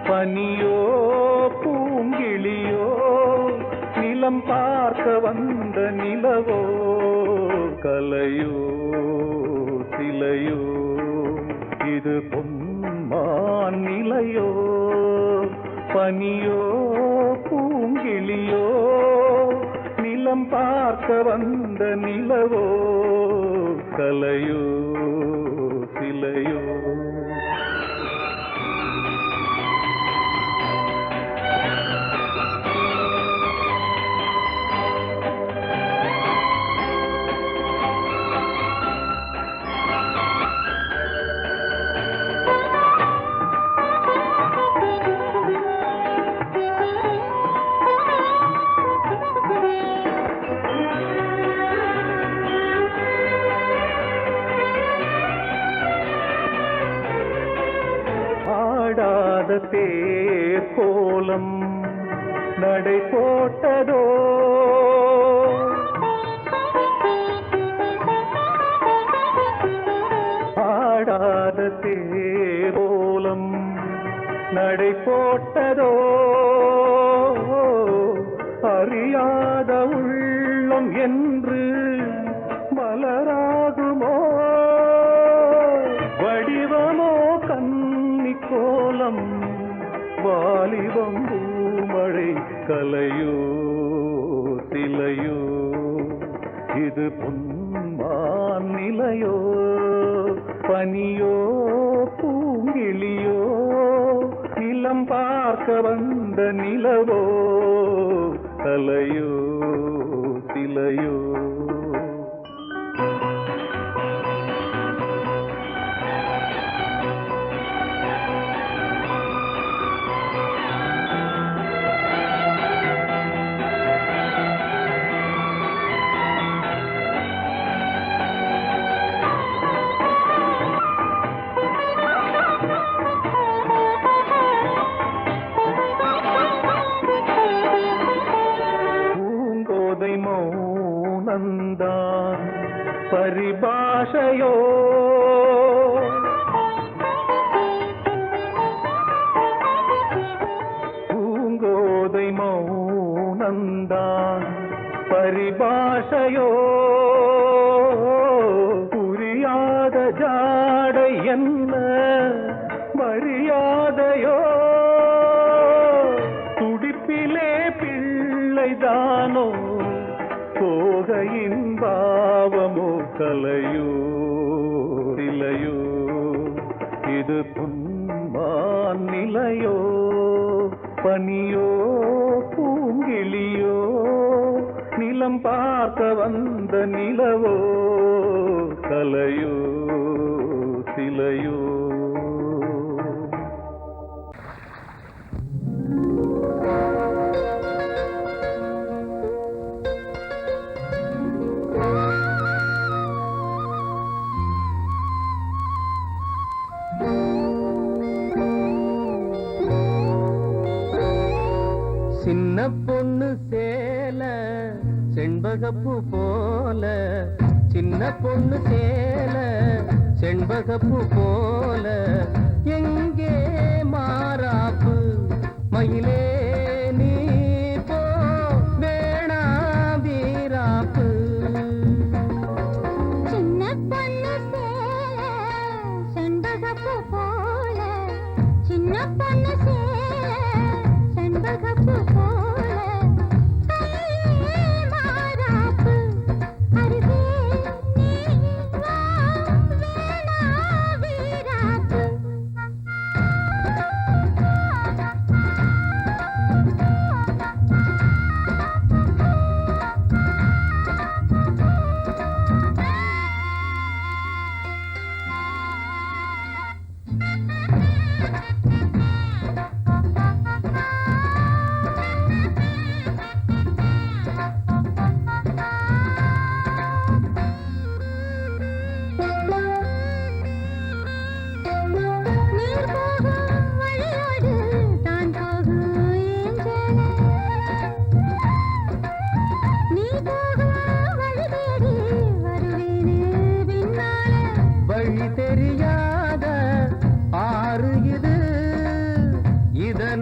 பனியோ பூங்கிளியோ நிலம் பார்க்க வந்த நிலவோ கலையோ சிலையோ இது பொன்மான் நிலையோ பனியோ பூங்கிளியோ நிலம் பார்க்க வந்த நிலவோ கலையோ சிலையோ தேர் கோலம் நடை போட்டதோ ஆடாத தேர் கோலம் நடை போட்டதோ அறியாத உள்ளம் என்று மலராகுமோ வடிவமோ கன்னி கோலம் வாலிபம் பூமழை கலையோ சிலையோ இது பொன்மான் நிலையோ பனியோ பூங்கிளியோ நிலம் பார்க்க வந்த நிலவோ கலையோ சிலையோ மௌனந்தான் பரிபாஷையோ பூங்கோதை மௌனந்தான் பரிபாஷையோ புரியாத ஜாடை என்ன மரியாதையோ துடிப்பிலே பிள்ளைதானோ போகையின் பாவமோ கலையோ சிலையோ இது பொன்மான் நிலையோ பனியோ பூங்கிளியோ நிலம் பார்க்க வந்த நிலவோ கலையோ சிலையோ சின்ன பொண்ணு சேல செண்பகப்பூ போல சின்ன பொண்ணு சேல செண்பகப்பூ போல எங்கே மாறாப்பு மயிலே நீ போ வேணா வீராப்பு சின்ன பொண்ணு சேல செண்பகப்பூ போல சின்ன பொண்ணு சேல செண்பகப்பூ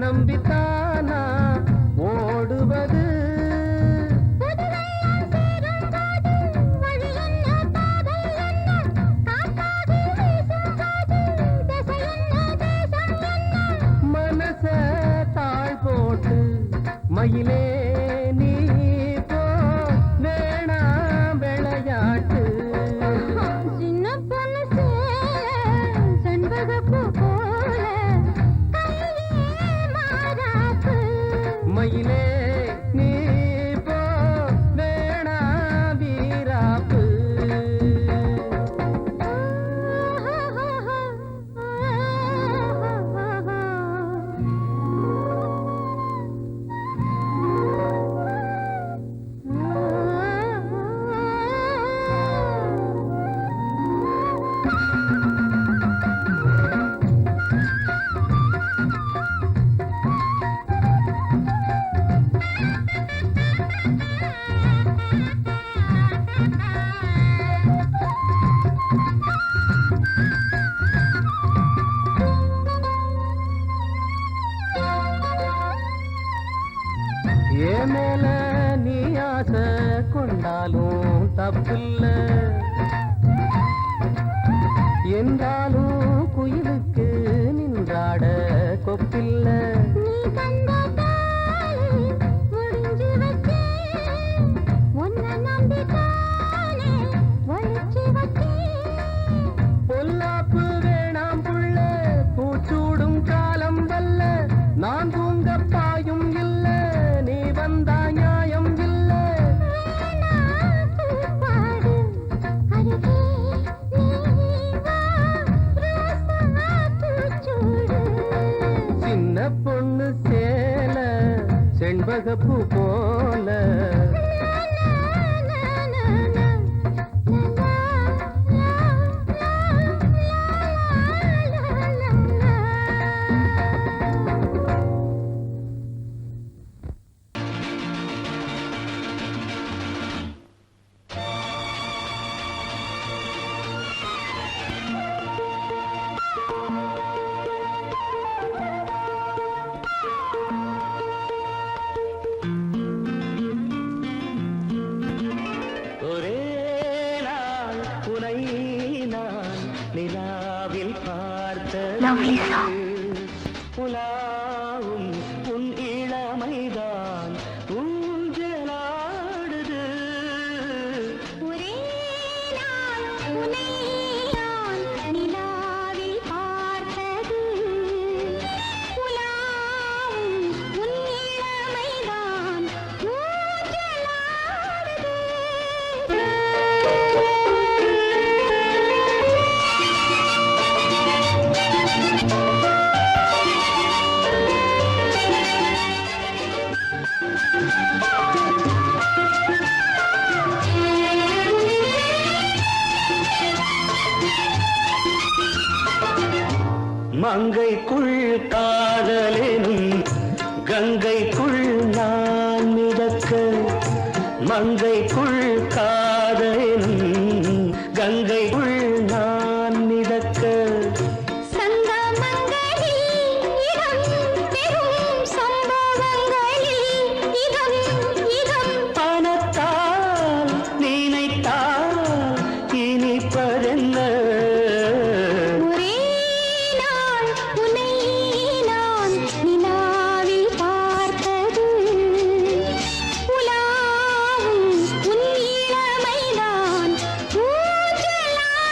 நம்பித்தானா ஓடுவது மனச தாழ் போட்டு மயிலே நீ போ வேணாம் விளையாட்டு சின்ன பொண்ணு செண்பகப்பூ போல கையே மாறாப்பு மயிலே நீ போ வேணாம் வீராப்பு ஏன் மேல நீ ஆசை கொண்டாலும் தப்பில்ல என்றாலும் குயிலுக்கு நின்றாட கொப்பில்ல நீ கண்ட தாளி முடிஞ்சு வச்சேன் உன்னை நம்பித்தானே ஒழிச்சு வச்சேன் பொல்லாப்பு வேணாம் புள்ள பூச்சூடும் காலம் வல்ல நான் தூங்க பாயும் இல்ல நீ வந்தா நியாயம் இல்ல பாடு அருகே நீ வா ரோசா பூச்சூடு சின்ன பொண்ணு சேல செண்பகப்பூ போல ஒரே நாள் உனை நான் நிலாவில் பார்த்தது உலாவும் உன் இளமைதான் ஊஞ்சலாடுது ஒரே நாள் உன்னை நான் நிலாவில் பார்த்தது உலாவும் உன் இளமைதான் மங்கைக்குள் காதலெனும் கங்கைக்குள் நான் மிதக்க மங்கைக்குள் காதலெனும் கங்கைக்குள் நான் மிதக்க பணத்தால் நினைத்தால் இனிப்பதென்ன உலாவும் உன் இளமைதான் ஊஞ்சலாடுது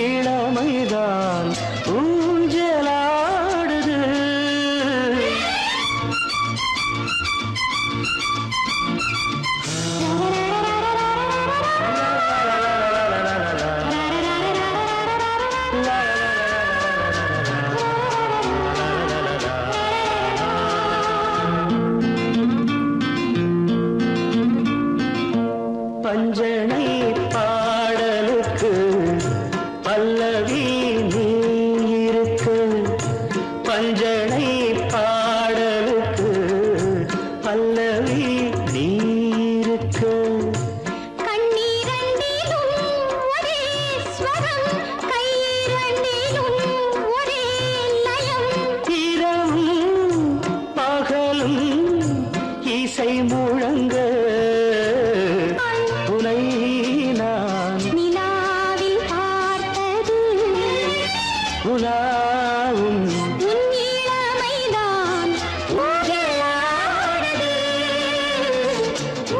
இளமைதான் ஊஞ்சலாடுது. பஞ்சனை பாடலுக்கு பல்லவி நீ இருக்கு. பஞ்சனை பாடலுக்கு பல்லவி நீ இருக்கு. கண்ணீரண்டிலும் ஒரே ஸ்வரம், கையிரண்டிலும் ஒரே லயம். இரவும் பகலும் இசை முழங்க உனை நான் நிலாவில் பார்த்தது உலாவும் உன் இளமைதான் ஊஞ்சலாடுது,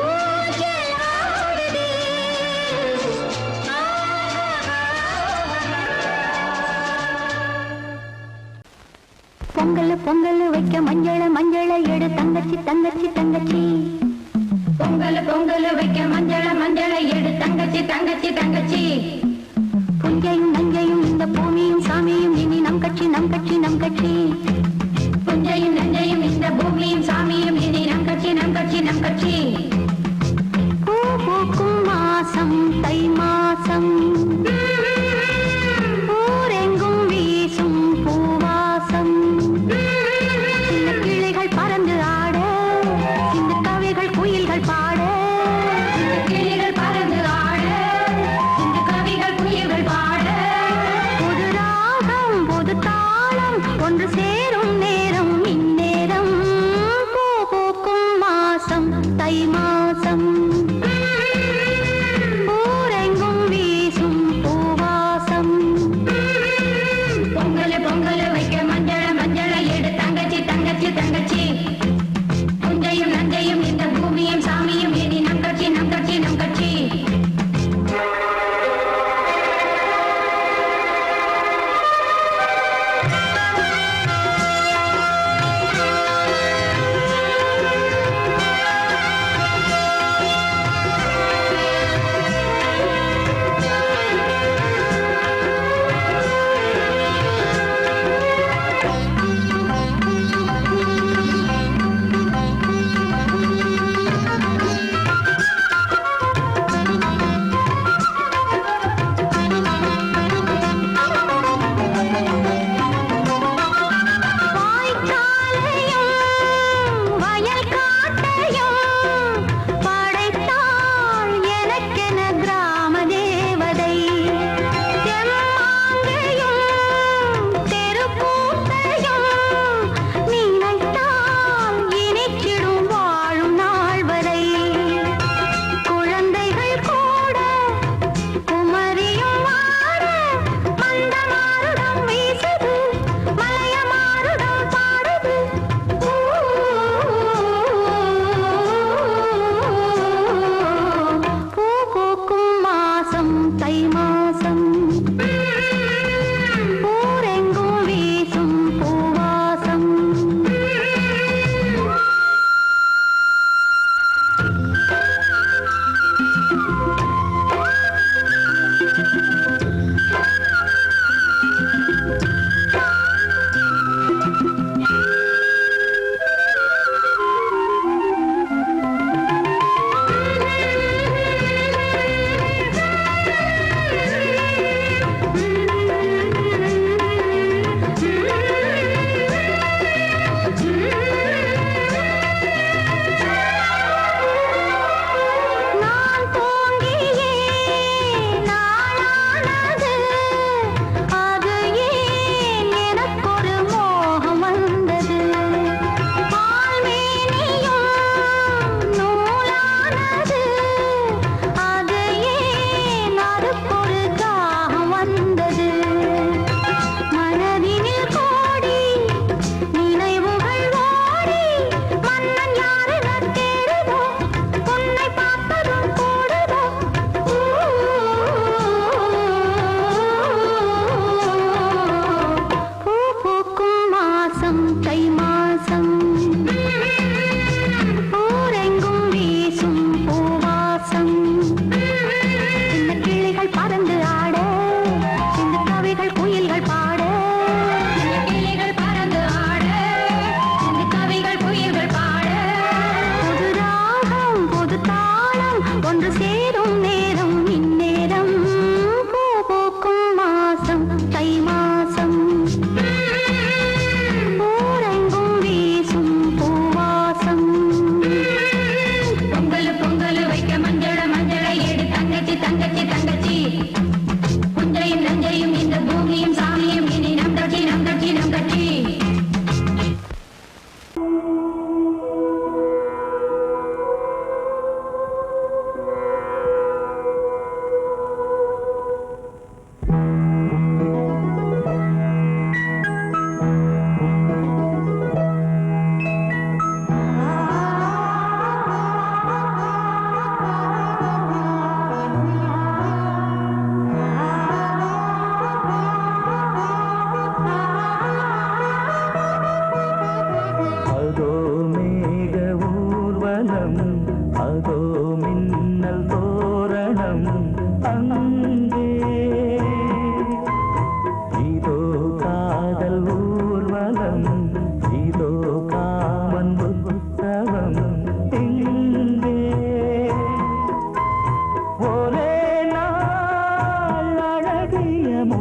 ஊஞ்சலாடுது. பொங்கல் பொங்கல் வைக்க மஞ்சள மஞ்சள எடு தங்கச்சி தங்கச்சி தங்கச்சி. பொங்கல் பொங்கல் வைக்க மஞ்சள மஞ்சள எடு தங்கச்சி தங்கச்சி தங்கச்சி. புஞ்சையும் நஞ்சையும் இந்த பூமியும் சாமியும் இனி நம் கட்சி நம் கட்சி நம் கட்சி. புஞ்சையும் நஞ்சையும் இந்த பூமியும் சாமியும் இனி நம் கட்சி நம் கட்சி நம் கட்சி. பூ பூக்கும் மாசம் தை மாசம், ஊரெங்கும் வீசும் பூவாசம். சின்ன கிளைகள் பறந்து ஆட, சின்ன கவிகள் குயில்கள் பாட. சின்ன கிளைகள் பறந்து ஆட, சின்ன கவிகள் குயில்கள் பாட. புது ராகம் புது தாளம் ஒன்று சேரும் நேரம் இந்நேரம். பூ பூக்கும் மாசம் தை மாசம், ஊரெங்கும் வீசும் பூ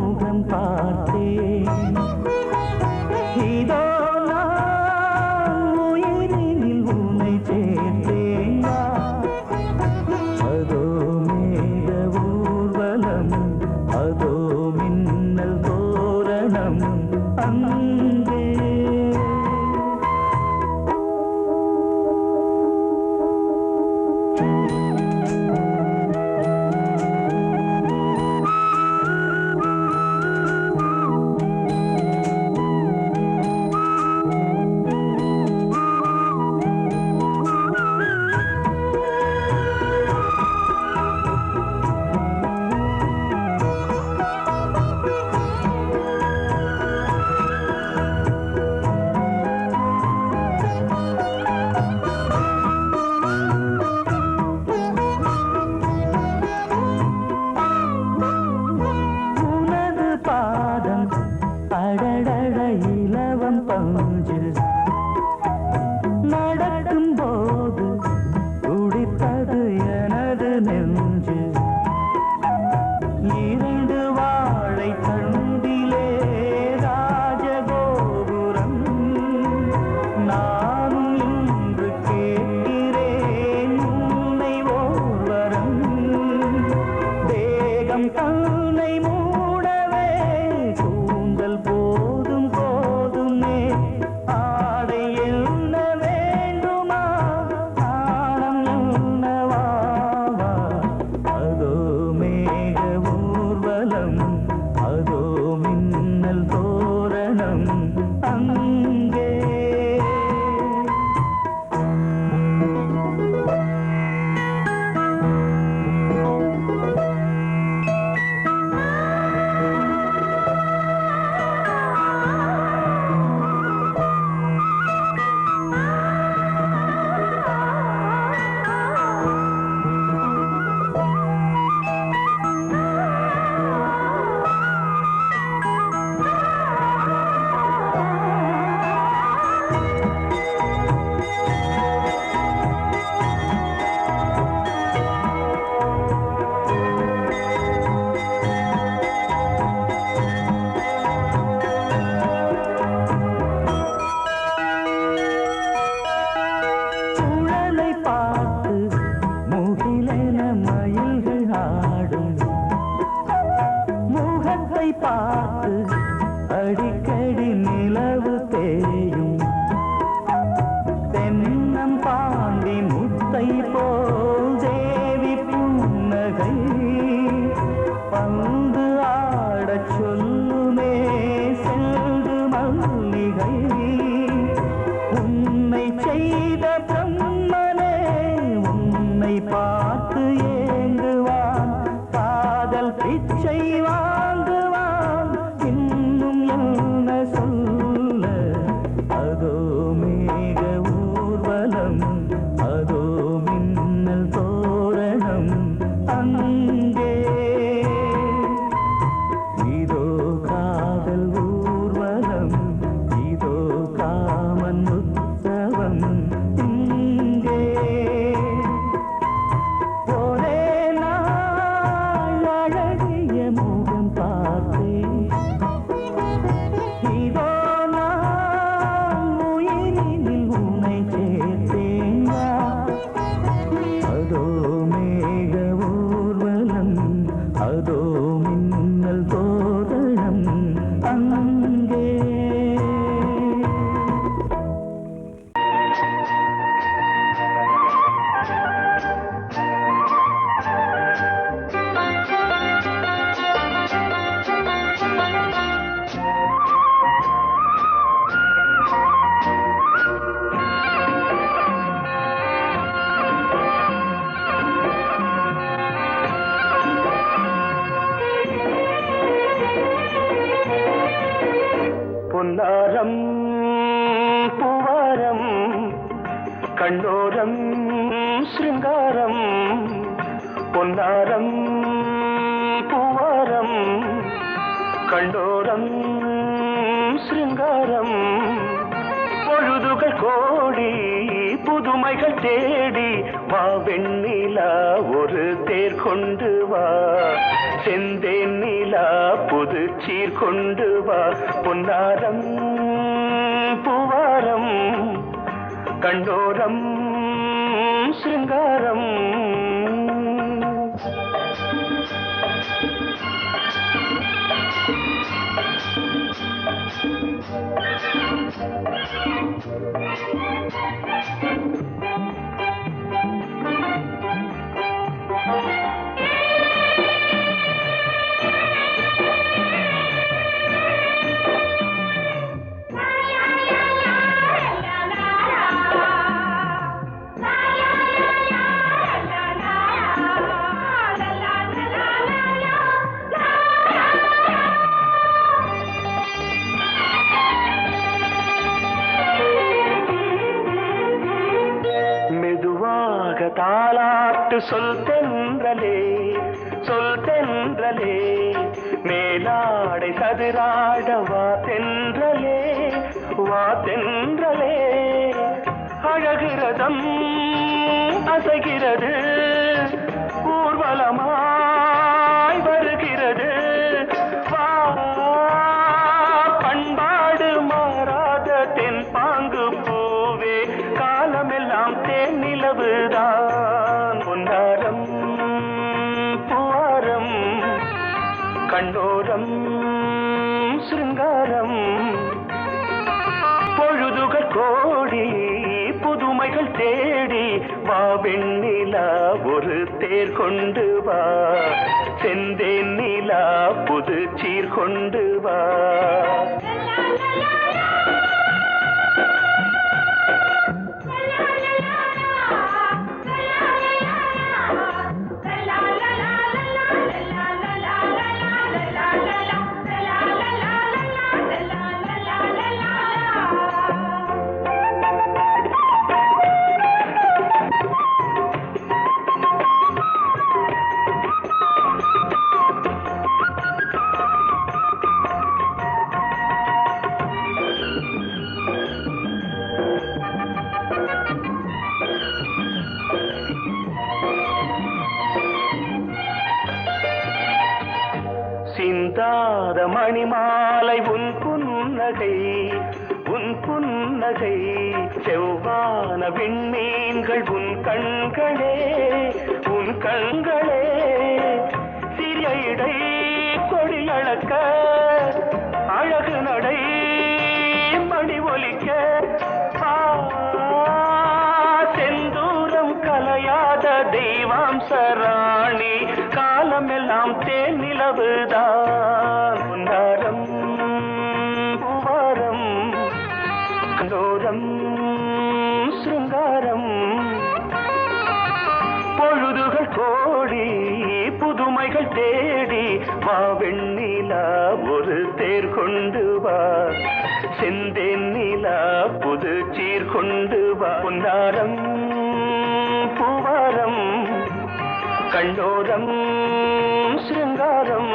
முகம் பார்த்தேன். இதோ நான் உயிரினில் உன்னை சேர்த்தேன். அதோ மேக ஊர்வலம், அதோ மின்னல் தோரணம் அங்கே. அடடட இலவம் பஞ்சு நடக்கும் போது துடித்தது எனது நெஞ்சு. இரண்டு வாழை தண்டிலே ராஜகோபுரம். நானும் இன்று கேட்கிறேன் உன்னை ஓர்வரம். தேகம் தன்னை மூடவே கூந்தல் போதும் போதுமே. ஆடை என்ன வேண்டுமா, ஆடம் என்னவாவா. அதோ மேக ஊர்வலம், அதோ மின்னல் தோரணம் அங்கே. சுழலை பார்த்து முகிலென மயில்கள் ஆடும். முகத்தை பார்த்து அடிக்கடி நிலவு தேயும். தென்னம் பாண்டி முத்தை போல் தேவி புன்னகை. பந்து ஆடச் சொல்லுமே செல்து மல்லிகை. உன்னை செய்த பிரம்மனே உன்னை பார்த்து ஏங்குவான். காதல் பிச்சை வாங்குவான். இன்னும் என்ன சொல்ல. அதோ மேக ஊர்வலம், அதோ மின்னல் தோரணம் அங்கே. இதோ காதல் ஊர்வலம், இதோ காமன் உற்சவம் இங்கே. ஒரே நாள் அழகிய முகம் பார்த்தேன். இதோ நான் உயிரினில் உன்னை சேர்த்தேன். அதோ மேக ஊர்வலம், அதோ மின்னல் தோரணம் அங்கே. பொன்னாரம் பூவாரம் கண்ணோரம் சிருங்காரம். பொன்னாரம் பூவாரம் கண்ணோரம் சிருங்காரம். பொழுதுகள் கோடி புதுமைகள் தேடி வா வெண்ணிலா ஒரு தேர் கொண்டு வா. செந்தேன் நிலா வெண்ணிலா புது சீர் கொண்டு வா பொன்னாரம் பூவாரம் கண்டோரம் சிருங்காரம் தாலாட்டு சொல் தென்றலே சொல் தென்றலே மேலாடை சதுராட வா தென்றலே வா தென்றலே அழகிறதம் அசைகிறது ஊர்வலமாய் வருகிறது வா பண்பாடு மாறாத தென் பாங்கு பூவே காலமெல்லாம் தேன் நிலவுதான் பொன்னாரம் பூவாரம் கண்டோரம் சிருங்காரம் பொழுதுகள் கோடி புதுமைகள் தேடி வா வெண்ணிலா ஒரு தேர் கொண்டு வா செந்தேன் நிலா புது சீர் கொண்டு வா சிந்தாத மணிமாலை உன் புன்னகை செவ்வான விண்மீன்கள் உன் கண்களே சிறிய இடை கொடியளக்க அழகு நடை மணி ஒலிக்க செந்தூரம் கலையாத தெய்வாம்சராணி காலமெல்லாம் தேன் நிலவுதான் பொன்னாரம் பூவாரம் கண்டோரம் சிருங்காரம் பொழுதுகள் கோடி புதுமைகள் தேடி வா வெண்ணிலா ஒரு தேர் கொண்டு வா செந்தேன் நிலா புது சீர் கொண்டு வா பொன்னாரம் பூவாரம் கண்டோரம் சிருங்காரம்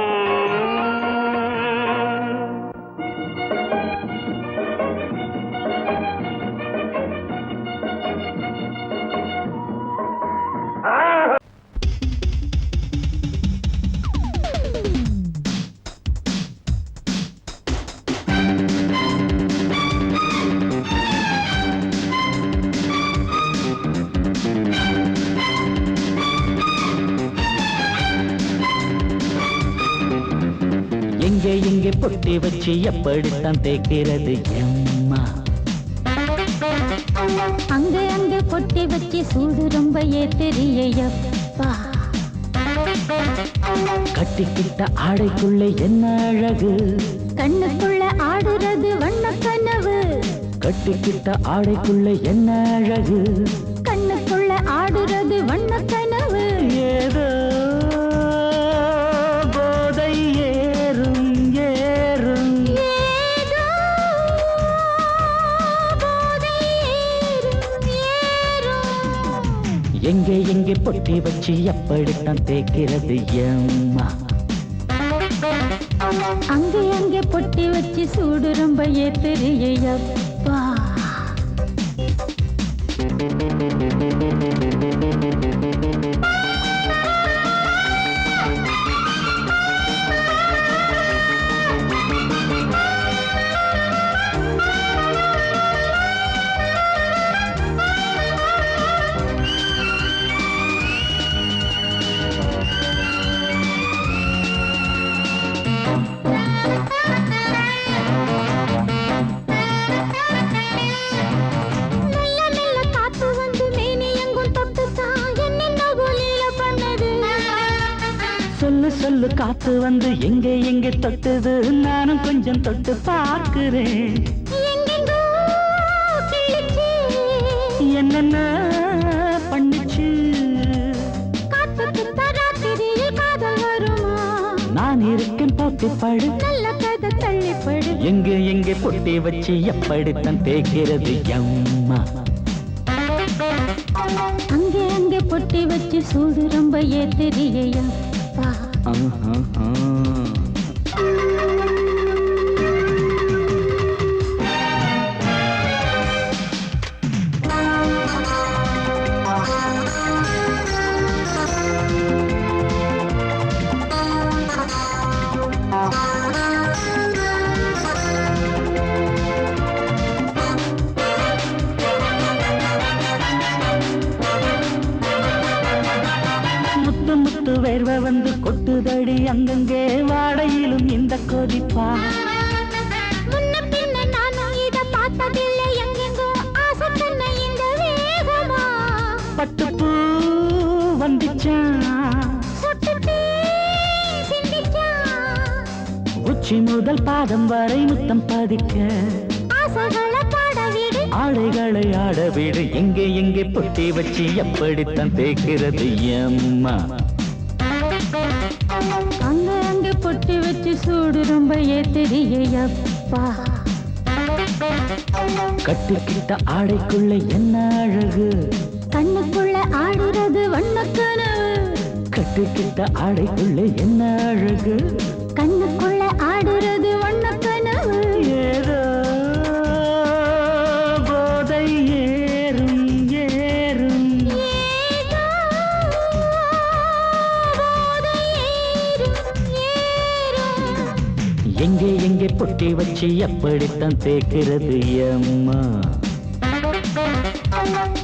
இங்கே பொட்டி வச்சு எப்படித்தான் தேக்கிறது எம்மா அங்க பொட்டி வச்சு சூடு ரொம்ப ஏத்தெரியப்பா கட்டிக்கிட்ட ஆடைக்குள்ள என்ன அழகு கண்ணுக்குள்ள ஆடுறது வண்ண கனவு கட்டிக்கிட்ட ஆடைக்குள்ள என்ன அழகு கண்ணுக்குள்ள ஆடுறது வண்ண கனவு ஏதோ எங்கே பொட்டி வச்சு எப்படித்தான் தேக்கிறது எம்மா அங்கே பொட்டி வச்சு சூடு ரொம்ப ஏத்தெரியப்பா சொல்லு காத்து வந்து எங்கே எங்கே தொட்டுது நானும் கொஞ்சம் தொட்டு பார்க்கிறேன் எங்கெங்கோ கிழிச்சு என்னென்ன பண்ணிச்சு காத்துக்கு தராத்திரியில் காதல் வருமா நான் இருக்கேன் போட்டு படு நல்ல கதை தள்ளிப்படு எங்கே எங்கே பொட்டி வச்சு எப்படித்தான் தேய்க்கிறது அம்மா அங்கே அங்கே பொட்டி வச்சு சூடு ரொம்ப ஏத்தெரியையா வேர்வை வந்து கொட்டுதடி அங்கங்கே வாடையிலும் இந்த கொதிப்பா முன்ன பின்ன நானும் இத பார்த்ததில்லை எங்கெங்கோ ஆசை தன்னை இந்த வேகமா பட்டுப்பூ வந்துச்சான் சுட்டுட்டே சிந்திச்சான் உச்சி முதல் பாதம் வரை முத்தம் பதிக்க ஆசைகளை பாட விடு ஆடைகளை ஆட விடு எங்கே எங்கே பொட்டி வச்சு எப்படித்தான் தேய்க்கிறது அம்மா அங்க அங்க பொட்டி வச்சு சூடு ரொம்ப ஏத்தெரியப்பா கட்டிக்கிட்ட ஆடைக்குள்ள என்ன அழகு கண்ணுக்குள்ள ஆடுறது வண்ணக்கனவு கட்டிக்கிட்ட ஆடைக்குள்ள என்ன அழகு கண்ணுக்குள்ள ஆடுறது வண்ணக்கனவு ஏதோ போதை ஏறும் ஏறும் ஏதோ போதை ஏறும் ஏறும் எங்கே எங்கே பொட்டி வச்சு எப்படித்தான் தேய்க்கிறது அம்மா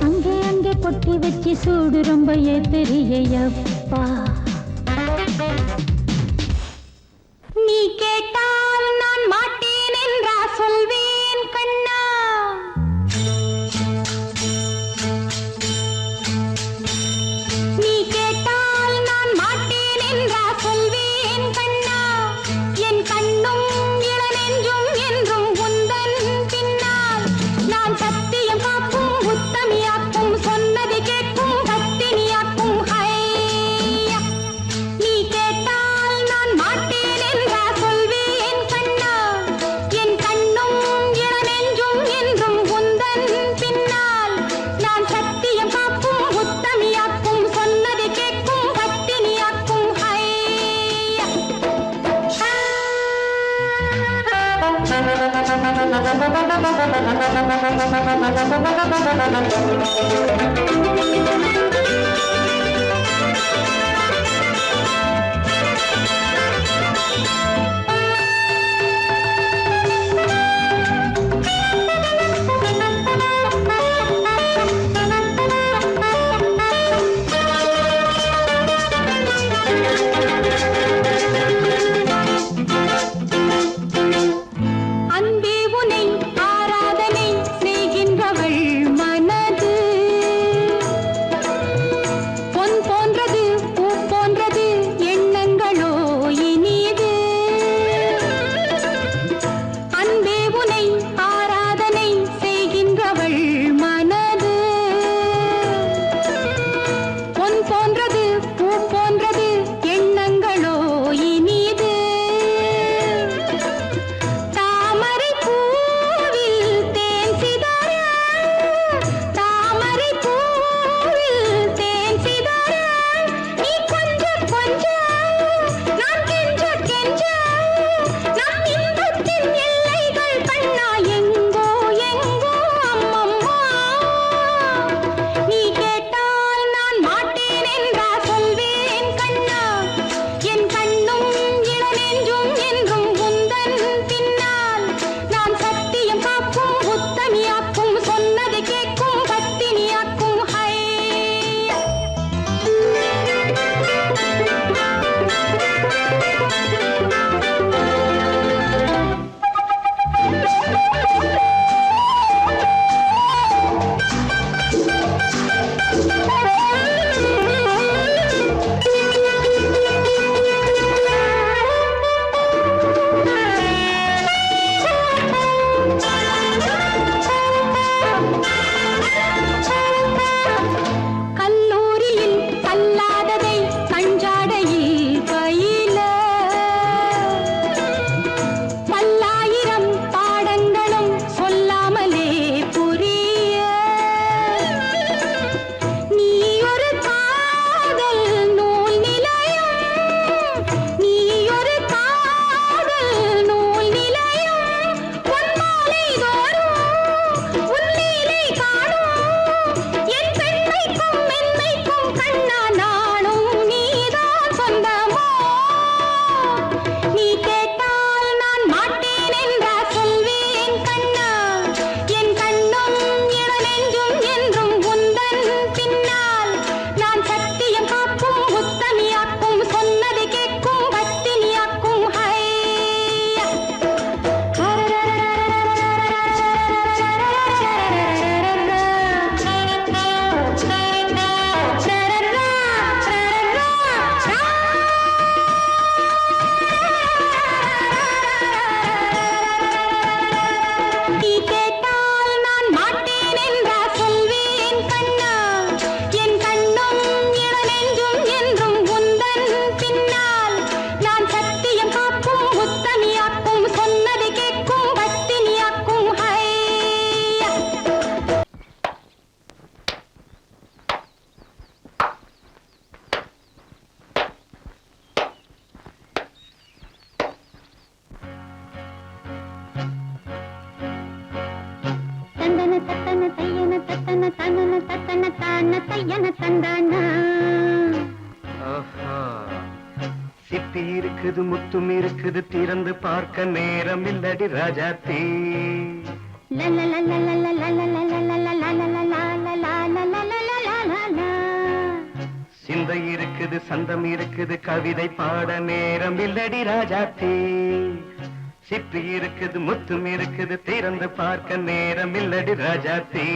அங்கே அங்கே பொட்டி வச்சு சூடு ரொம்ப ஏத்தெரியப்பா நீ கேட்டால் நான் மாட்டேன் என்றா சொல்வேன் கண்ணா நீ கேட்டால் நான் மாட்டேன் என்றா சொல்வேன் கண்ணா என் கண்ணும் இளநெஞ்சும் என்றும் உந்தன் பின்னால் நான் சத்தியம் காக்கும் உத்தமியாக்கும் சொன்னதை கேட்கும் பத்தினியாக்கும் ஹையா நீ கேட்டால் நான் மாட்டேன் என்றா சொல்வேன் கண்ணா என் கண்ணும் இளநெஞ்சும் என்றும் உந்தன் பின்னால் நான் சத்தியம் காக்கும் உத்தமியாக்கும் சொன்னதை கேட்கும் பத்தினியாக்கும் ஹையா அன்பே உனை ஆராதனை செய்கின்றவள் மனது தையன தத்தன தனன தத்தன தான தையன தந்தானா. சிப்பி இருக்குது முத்தும் இருக்குது திறந்து பார்க்க நேரம் இல்லடி ராஜாத்தி. சிந்தை இருக்குது சந்தம் இருக்குது கவிதை பாட நேரம் இல்லடி ராஜாத்தி. சிப்பி இருக்குது முத்தும் இருக்குது திறந்து பார்க்க நேரம் இல்லடி ராஜாத்தி.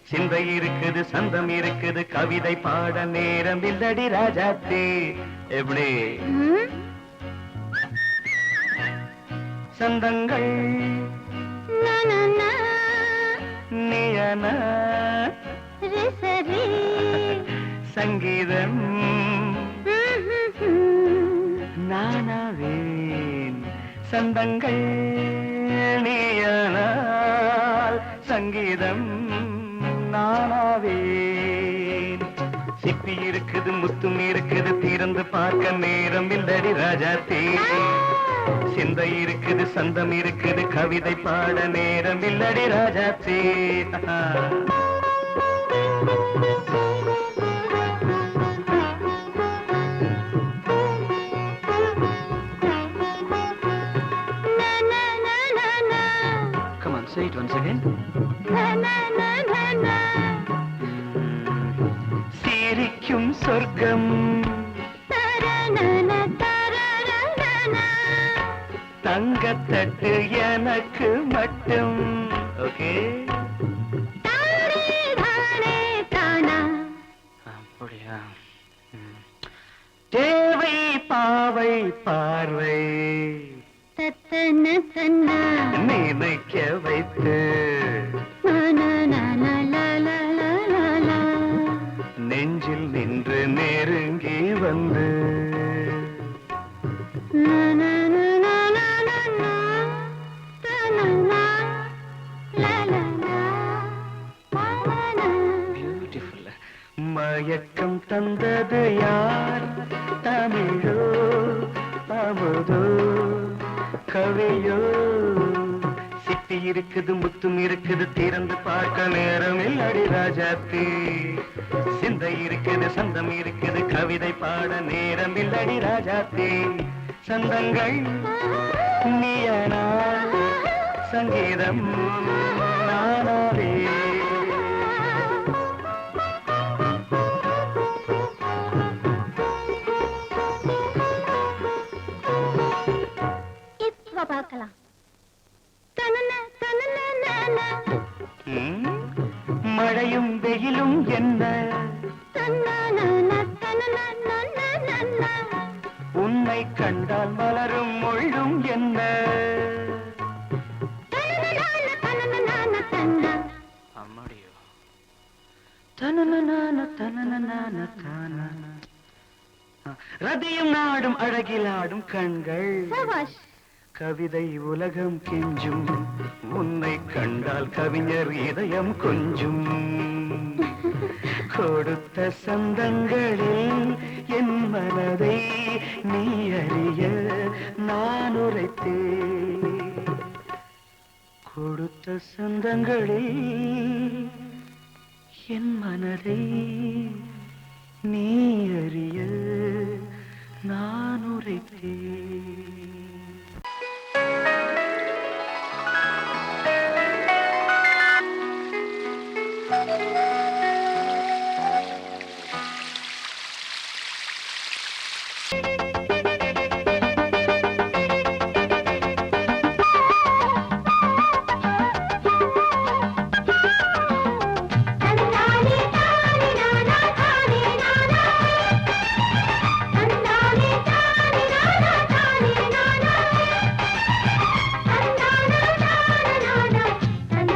சிந்தை இருக்குது சந்தம் இருக்குது கவிதை பாட நேரம் இல்லடி ராஜாத்தி. எப்படி சந்தங்கள் நீயன சங்கீதம் நானாவேன். சந்தங்கள் நீயானால் சங்கீதம் நானாவேன். சிப்பி இருக்குது முத்தும் இருக்குது திறந்து பார்க்க நேரம் இல்லடி ராஜாத்தி. சிந்தை இருக்குது சந்தம் இருக்குது கவிதை பாட நேரம் இல்லடி Rajathi. Come on, say it once again. சிரிக்கும் சொர்க்கம் தங்கத்தட்டு எனக்கு மட்டும். ஓகே அப்படியா? தேவை பாவை பார்வை நினைக்க வைத்து நெஞ்சில் நின்று நெருங்கி வந்து மயக்கம் தந்தது யார்? தமிழோ அமுதோ கவியோ? சிப்பி இருக்குது முத்தும் இருக்குது திறந்து பார்க்க நேரம் இல்லடி ராஜாத்தி. சிந்தை இருக்குது சந்தம் இருக்குது கவிதை பாட நேரம் இல்லடி ராஜாத்தி. சந்தங்கள் நீயனா சங்கீதம் நானாவே. பார்க்கலாம். மழையும் வெயிலும் என்ன உன்னை கண்டால் மலரும் மொழியும் என்ன? அம்மாடியோ ரதியும் நாடும் அழகிலாடும் கண்கள் கவிதை உலகம் கெஞ்சும். உன்னை கண்டால் கவிஞர் இதயம் கொஞ்சும். கொடுத்த சந்தங்களில் என் மனதை நீ அறிய நான் உரைத்தேன். கொடுத்த சந்தங்களில் என் மனதை நீ அறிய நான் உரைத்தேன்.